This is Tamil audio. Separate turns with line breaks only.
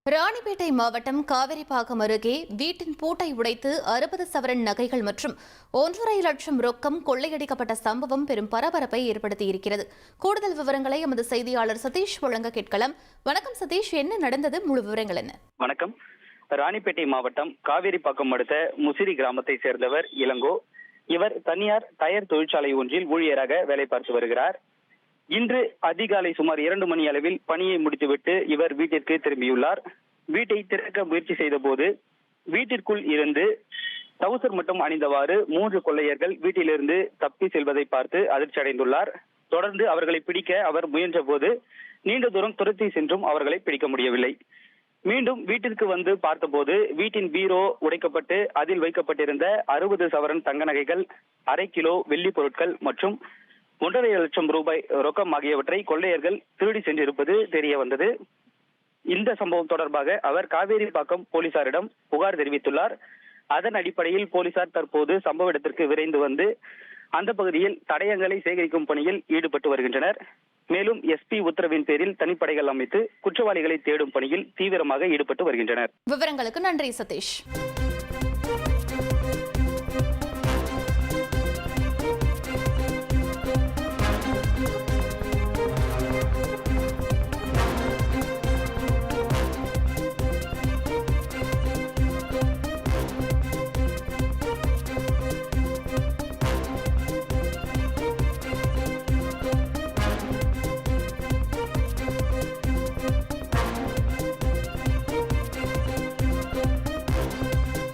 ராணிப்பேட்டை மாவட்டம் காவிரிப்பாக்கம் அருகே வீட்டின் பூட்டை உடைத்து 60 சவரன் நகைகள் மற்றும் 1.5 லட்சம் ரொக்கம் கொள்ளையடிக்கப்பட்ட சம்பவம் பெரும் பரபரப்பை ஏற்படுத்தியிருக்கிறது. கூடுதல் விவரங்களை எமது செய்தியாளர் சதீஷ் வழங்க கேட்கலாம். வணக்கம் சதீஷ், என்ன நடந்தது? முழு விவரங்கள் என்ன?
வணக்கம். ராணிப்பேட்டை மாவட்டம் காவிரிப்பாக்கம் அடுத்த முசிறி கிராமத்தை சேர்ந்தவர் இளங்கோ. இவர் தனியார் டயர் தொழிற்சாலை ஒன்றில் ஊழியராக வேலை பார்த்து வருகிறார். இன்று அதிகாலை சுமார் 2 மணி அளவில் பணியை முடித்துவிட்டு இவர் வீட்டிற்கு திரும்பியுள்ளார். வீட்டை திறக்க முயற்சி செய்த போது வீட்டிற்குள் இருந்து டவுசர் மட்டும் அணிந்தவாறு 3 கொள்ளையர்கள் வீட்டிலிருந்து தப்பி செல்வதை பார்த்து அதிர்ச்சி அடைந்துள்ளார். தொடர்ந்து அவர்களை பிடிக்க அவர் முயன்ற போது நீண்ட தூரம் துரத்தி சென்றும் அவர்களை பிடிக்க முடியவில்லை. மீண்டும் வீட்டிற்கு வந்து பார்த்தபோது வீட்டின் பீரோ உடைக்கப்பட்டு அதில் வைக்கப்பட்டிருந்த 60 சவரன் தங்க நகைகள், 1/2 கிலோ வெள்ளி பொருட்கள் மற்றும் 1.5 லட்சம் ரூபாய் ரொக்கம் ஆகியவற்றை கொள்ளையர்கள் திருடி சென்றிருப்பது தெரிய வந்தது. இந்த சம்பவம் தொடர்பாக அவர் காவேரிப்பாக்கம் போலீசாரிடம் புகார் தெரிவித்துள்ளார். அதன் அடிப்படையில் போலீசார் தற்போது சம்பவ இடத்திற்கு விரைந்து வந்து அந்த பகுதியில் தடயங்களை சேகரிக்கும் பணியில் ஈடுபட்டு வருகின்றனர். மேலும் எஸ்பி உத்தரவின் பேரில் தனிப்படைகள் அமைத்து குற்றவாளிகளை தேடும் பணியில் தீவிரமாக ஈடுபட்டு வருகின்றனர்.
விவரங்களுக்கு நன்றி சதீஷ்.